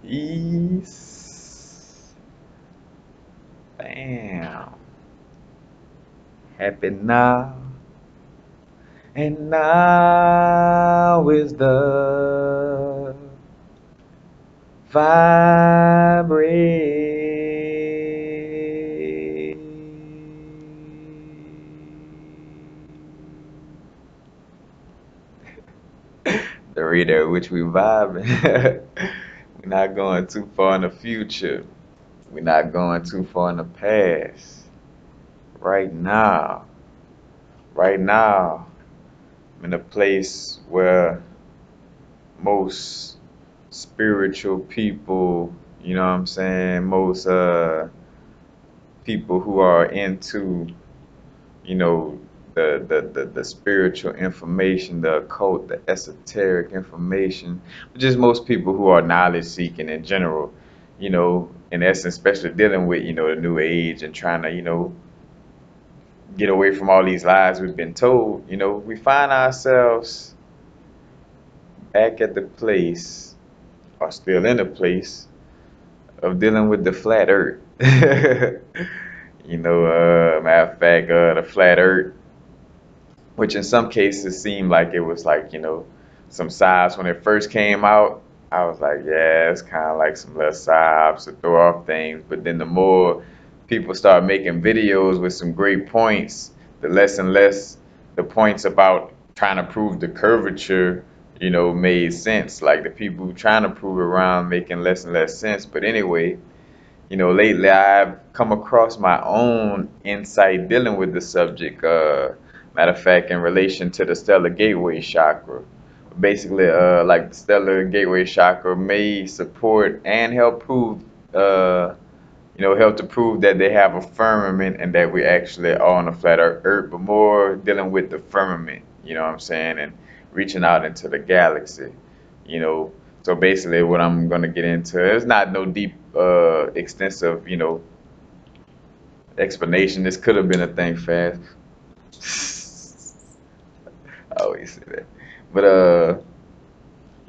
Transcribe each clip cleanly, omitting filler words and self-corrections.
Peace. Bam. Happy now. And now is the vibrate. The rate at which we vibing. We're not going too far in the future. We're not going too far in the past. Right now, right now, I'm in a place where most spiritual people, you know what I'm saying, most people who are into, you know, the spiritual information, the occult, the esoteric information, but just most people who are knowledge seeking in general, in essence, especially dealing with, the new age and trying to, get away from all these lies we've been told, we find ourselves back at the place, or still in the place, of dealing with the flat earth. Matter of fact, the flat earth, which in some cases seemed like it was like, some sides when it first came out. I was like, yeah, it's kind of like some little sides to throw off things. But then the more people start making videos with some great points, the less and less the points about trying to prove the curvature, made sense. Like the people who trying to prove it around making less and less sense. But anyway, lately I've come across my own insight dealing with the subject. Matter of fact, in relation to the stellar gateway chakra. Basically, like the stellar gateway chakra may support and help prove, help to prove that they have a firmament and that we actually are on a flat earth, but more dealing with the firmament, you know what I'm saying, and reaching out into the galaxy, you know. So basically, what I'm gonna get into is not no deep, extensive, explanation. This could have been a thing fast. I always say that, but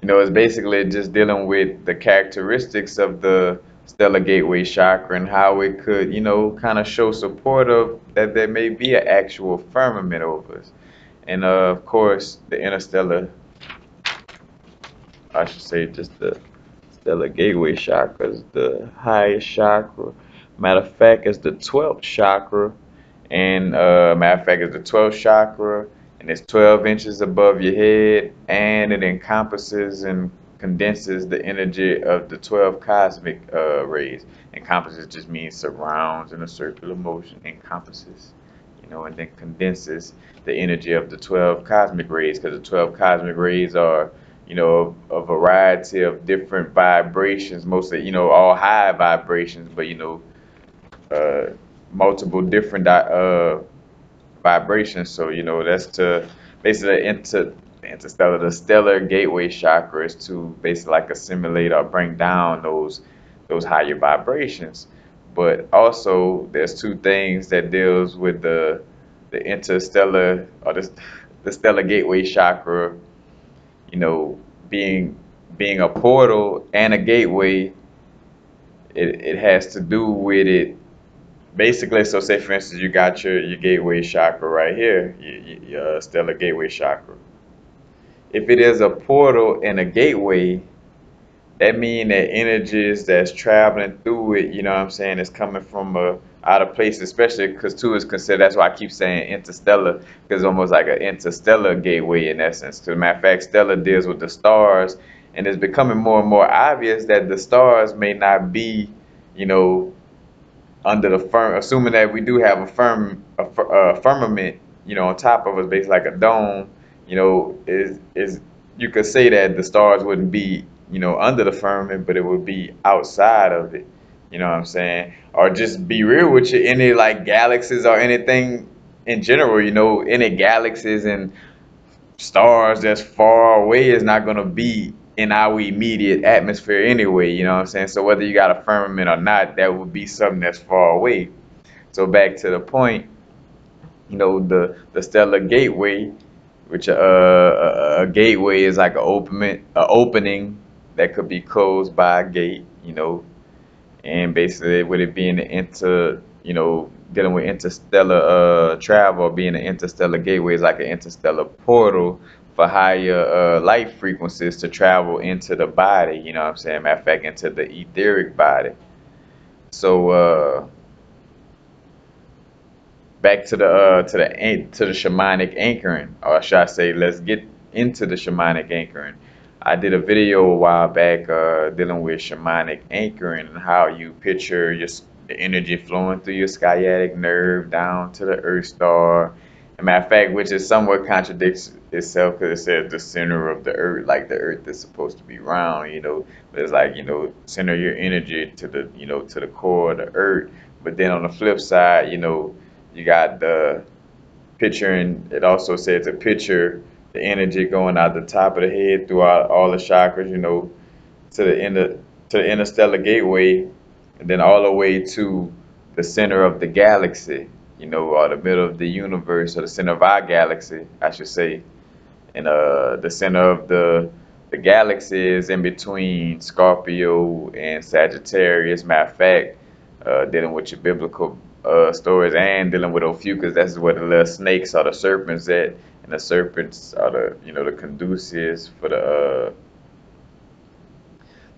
it's basically just dealing with the characteristics of the stellar gateway chakra and how it could, kind of show support of that there may be an actual firmament over us. And of course, the interstellar, I should say, just the stellar gateway chakra is the highest chakra. Matter of fact, it's the 12th chakra. And matter of fact, it's the 12th chakra, and it's 12 inches above your head, and it encompasses and condenses the energy of the 12 cosmic rays. Encompasses just means surrounds in a circular motion. Encompasses, and then condenses the energy of the 12 cosmic rays, because the 12 cosmic rays are, a variety of different vibrations, mostly, all high vibrations, but, uh, multiple different vibrations. So that's to basically interstellar. The stellar gateway chakra is to basically like assimilate or bring down those higher vibrations. But also there's two things that deals with the interstellar or the stellar gateway chakra. You know, being being a portal and a gateway. It has to do with it. Basically, so say for instance, you got your gateway chakra right here, your stellar gateway chakra. If it is a portal and a gateway, that means that energies that's traveling through it, you know what I'm saying, is coming from a out of place, especially because two is considered. That's why I keep saying interstellar, because it's almost like an interstellar gateway in essence. To matter of fact, stellar deals with the stars, and it's becoming more and more obvious that the stars may not be, you know, under the firm, assuming that we do have a firmament, on top of us, basically like a dome, is you could say that the stars wouldn't be, under the firmament, but it would be outside of it. You know what I'm saying? Or just be real with you, any like galaxies or anything in general, any galaxies and stars that's far away is not going to be in our immediate atmosphere anyway, you know what I'm saying? So whether you got a firmament or not, that would be something that's far away. So back to the point, the stellar gateway, which a gateway is like a opening, that could be closed by a gate, and basically with it being dealing with interstellar travel, being an interstellar gateway is like an interstellar portal for higher light frequencies to travel into the body, you know what I'm saying? Matter of fact, into the etheric body. So back to the shamanic anchoring, or should I say, let's get into the shamanic anchoring. I did a video a while back dealing with shamanic anchoring and how you picture the energy flowing through your sciatic nerve down to the earth star. As a matter of fact, which is somewhat contradicts itself because it says the center of the earth, like the earth is supposed to be round, but it's like, center your energy to the core of the earth. But then on the flip side, you got the picture, and it also says to picture the energy going out the top of the head throughout all the chakras, to the interstellar gateway, and then all the way to the center of the galaxy, or the middle of the universe, or the center of our galaxy, I should say. And the center of the galaxy is in between Scorpio and Sagittarius. Matter of fact, dealing with your biblical stories and dealing with Ophiuchus, that's where the little snakes or the serpents at, and the serpents are the conducives for the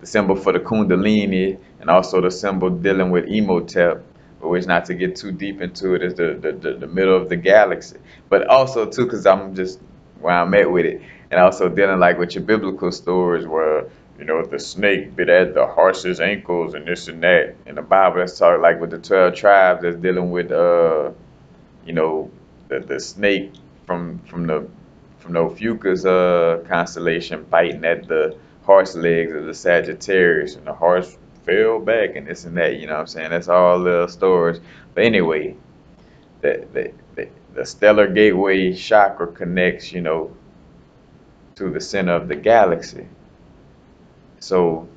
symbol for the Kundalini, and also the symbol dealing with Emotep, but which not to get too deep into it is the middle of the galaxy. But also too, because I'm just where I'm at with it, and also dealing like with your biblical stories where the snake bit at the horse's ankles and this and that. In the Bible, that's talking like with the 12 tribes that's dealing with you know, the snake from the Ophiuchus constellation biting at the horse legs of the Sagittarius, and the horse fell back and this and that. You know what I'm saying? That's all little stories. But anyway, the stellar gateway chakra connects, to the center of the galaxy. So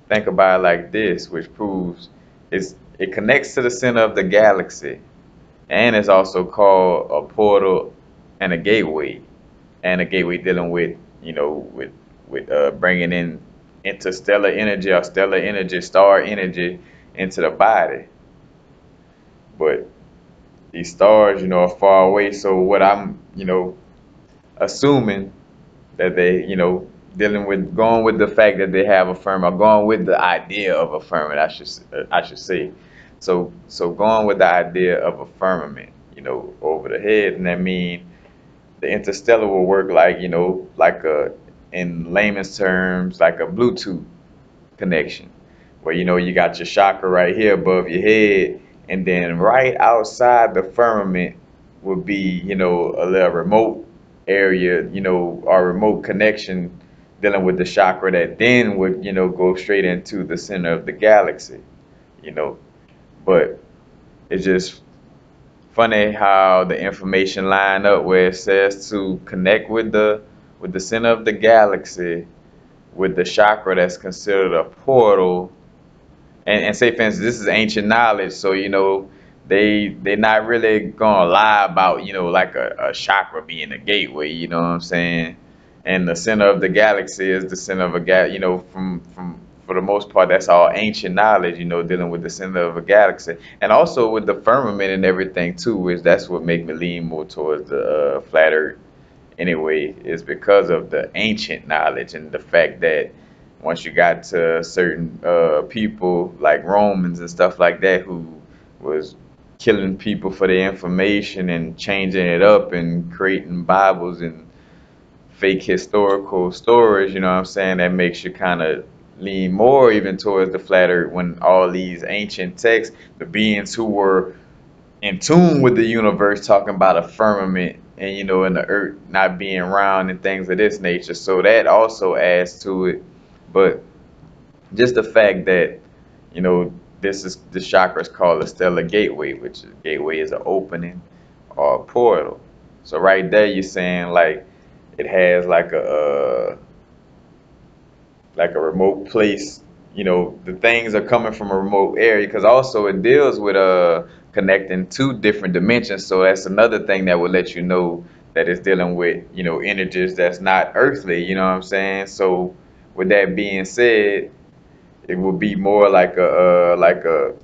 think about it like this, which proves it connects to the center of the galaxy, and it's also called a portal and a gateway, dealing with bringing in interstellar energy or stellar energy, star energy into the body. But these stars, are far away. So what I'm, assuming that they, dealing with going with the fact that they have a firmament, going with the idea of a firmament, I should say. So going with the idea of a firmament, over the head, and that means the interstellar will work like, like in layman's terms, like a Bluetooth connection, where you got your chakra right here above your head, and then right outside the firmament would be, a little remote area, or remote connection dealing with the chakra that then would, go straight into the center of the galaxy, you know. But it's just funny how the information line up where it says to connect with the center of the galaxy with the chakra that's considered a portal, and say for instance this is ancient knowledge, so they're not really gonna lie about like a chakra being a gateway, you know what I'm saying? And the center of the galaxy is the center of a from for the most part that's all ancient knowledge, dealing with the center of a galaxy, and also with the firmament and everything too, which that's what make me lean more towards the flat earth anyway, is because of the ancient knowledge and the fact that once you got to certain people like Romans and stuff like that who was killing people for their information and changing it up and creating Bibles and fake historical stories, you know what I'm saying, that makes you kind of lean more even towards the flat earth when all these ancient texts, the beings who were in tune with the universe talking about a firmament and and the earth not being round and things of this nature, so that also adds to it. But just the fact that this chakra is called a stellar gateway, which gateway is an opening or a portal. So right there you're saying like it has like a remote place. The things are coming from a remote area, because also it deals with connecting two different dimensions. So that's another thing that will let you know that it's dealing with energies that's not earthly. You know what I'm saying? So with that being said, it would be more like a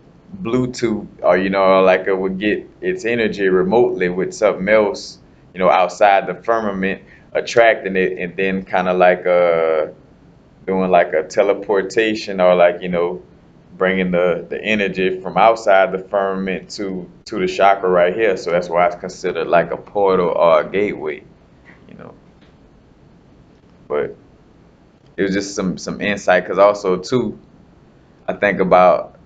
Bluetooth, or like it would get its energy remotely with something else, outside the firmament, attracting it, and then kind of like doing like a teleportation, or like bringing the energy from outside the firmament to the chakra right here. So that's why it's considered like a portal or a gateway, you know. But it was just some insight, because also too, I think about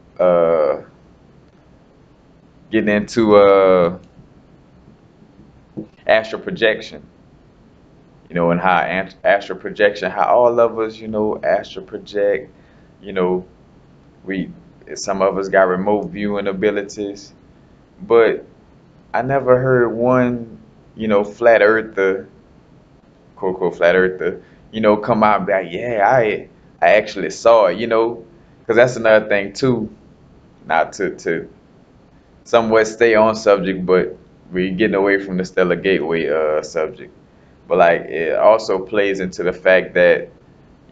getting into astral projection, and how astral projection, how all of us, astral project, you know, we some of us got remote viewing abilities, but I never heard one, flat earther, quote unquote flat earther, come out and be like, yeah, I actually saw it, because that's another thing too, not to somewhat stay on subject, but we're getting away from the stellar gateway subject. But like it also plays into the fact that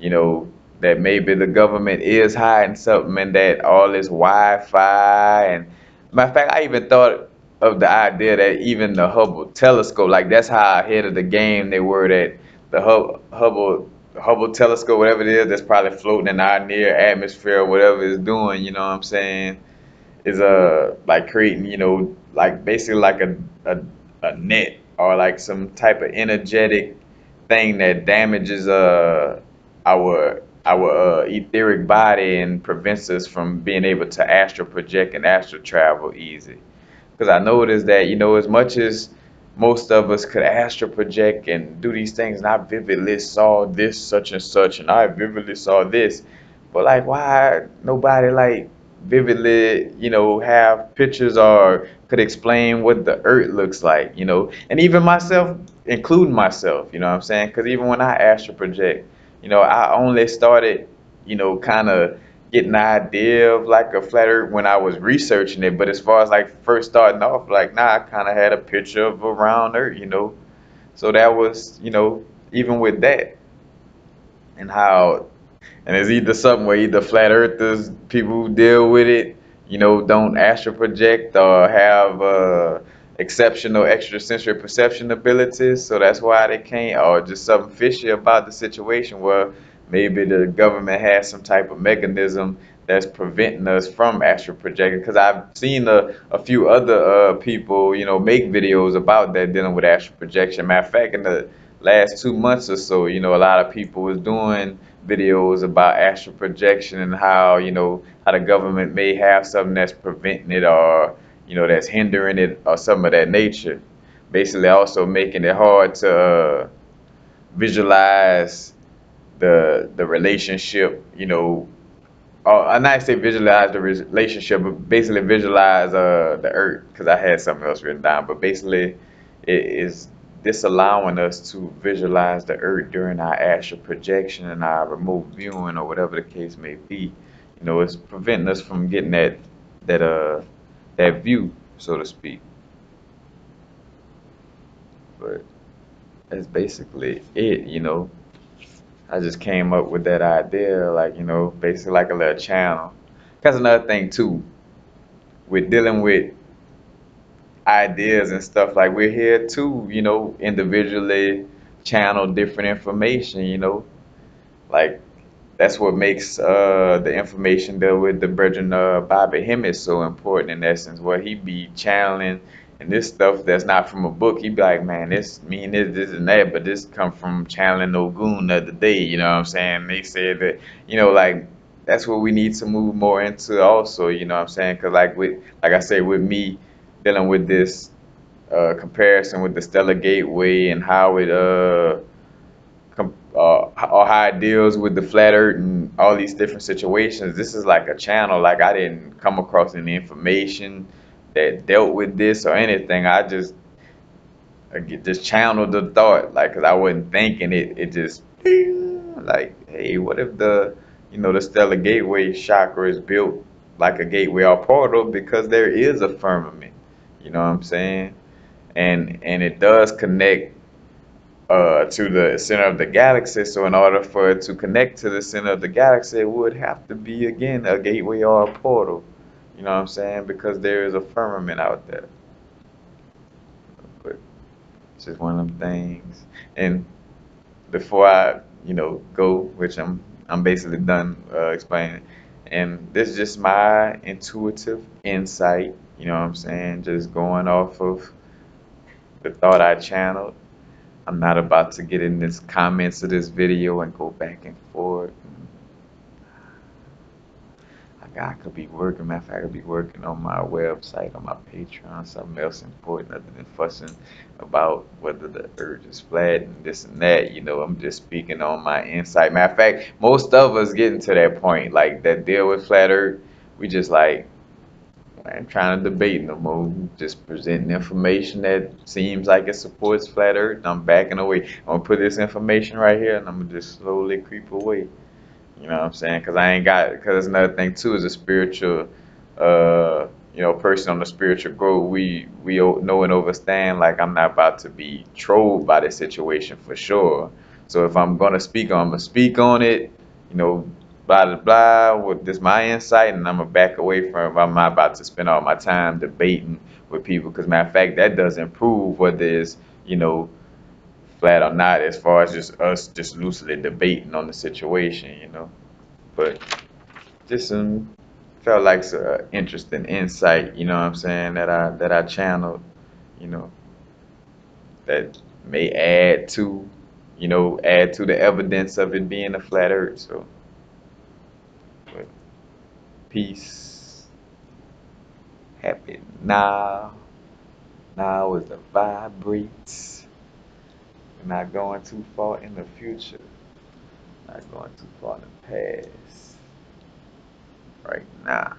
you know, that maybe the government is hiding something, and that all this Wi-Fi and matter of fact, I even thought of the idea that even the Hubble telescope, like that's how ahead of the game they were, that the Hubble telescope, whatever it is, that's probably floating in our near atmosphere, whatever it's doing, you know what I'm saying? Is like creating, like basically like a net, or like some type of energetic thing that damages our etheric body and prevents us from being able to astral project and astral travel easy. Because I noticed that, as much as most of us could astral project and do these things, and I vividly saw this, such and such, and I vividly saw this, but like, why nobody like vividly, have pictures or could explain what the earth looks like, and even myself, including myself, you know what I'm saying? Because even when I astral project, I only started, kind of getting an idea of like a flat earth when I was researching it. But as far as like first starting off, like I kind of had a picture of a round earth, So that was, even with that, and how, and it's either something where either flat earthers, people who deal with it, don't astral project or have exceptional extrasensory perception abilities, so that's why they can't, or just something fishy about the situation where maybe the government has some type of mechanism that's preventing us from astral projecting. Because I've seen a few other people, make videos about that, dealing with astral projection. Matter of fact, in the last 2 months or so, a lot of people was doing videos about astral projection, and how how the government may have something that's preventing it, or that's hindering it, or some of that nature. Basically, also making it hard to visualize the relationship. I'm not say visualize the relationship, but basically visualize the earth, because I had something else written down. But basically, it is disallowing us to visualize the earth during our astral projection and our remote viewing, or whatever the case may be. It's preventing us from getting that that view, so to speak. But that's basically it. I just came up with that idea, like, basically like a little channel. That's another thing too, with dealing with ideas and stuff. Like, we're here to, individually channel different information, like that's what makes the information there with the Brethren Bobby Hemmett so important, in essence, where he be channeling, and this stuff that's not from a book, he be like, man, this mean this and that, but this come from channeling Ogun the other day, you know what I'm saying? They said that, like that's what we need to move more into also, you know what I'm saying? Because like I say, with me dealing with this comparison with the Stellar Gateway, and how it or how it deals with the flat earth and all these different situations. This is like a channel. Like, I didn't come across any information that dealt with this or anything. I just channeled the thought, like, 'cause I wasn't thinking it. It just ping, like, hey, what if the stellar gateway chakra is built like a gateway or portal, because there is a firmament. You know what I'm saying? And it does connect to the center of the galaxy. So in order for it to connect to the center of the galaxy, it would have to be again a gateway or a portal. You know what I'm saying? Because there is a firmament out there. But it's just one of them things. And before I, go, which I'm basically done explaining. And this is just my intuitive insight. You know what I'm saying? Just going off of the thought I channeled. I'm not about to get in this comments of this video and go back and forth. I could be working, matter of fact, I could be working on my website, on my Patreon, something else important other than fussing about whether the earth is flat and this and that. I'm just speaking on my insight. Matter of fact, most of us getting to that point, like that deal with flat earth, we just like, I ain't trying to debate no more. Just presenting information that seems like it supports flat earth. I'm backing away. I'm gonna put this information right here and I'm gonna just slowly creep away. You know what I'm saying? Because I ain't got, because another thing too is a spiritual, person on the spiritual growth. We know and understand. Like I'm not about to be trolled by this situation for sure. So if I'm gonna speak on, I'm gonna speak on it. You know, blah blah blah. With this my insight, and I'm gonna back away from. I'm not about to spend all my time debating with people. Because matter of fact, that doesn't prove whether it's flat or not, as far as just us just loosely debating on the situation. But just felt like some interesting insight, you know what I'm saying, that I channeled, you know, that may add to the evidence of it being a flat earth. So, but peace, happy now. Now is the vibrates. We're not going too far in the future. Not going too far in the past. Right now.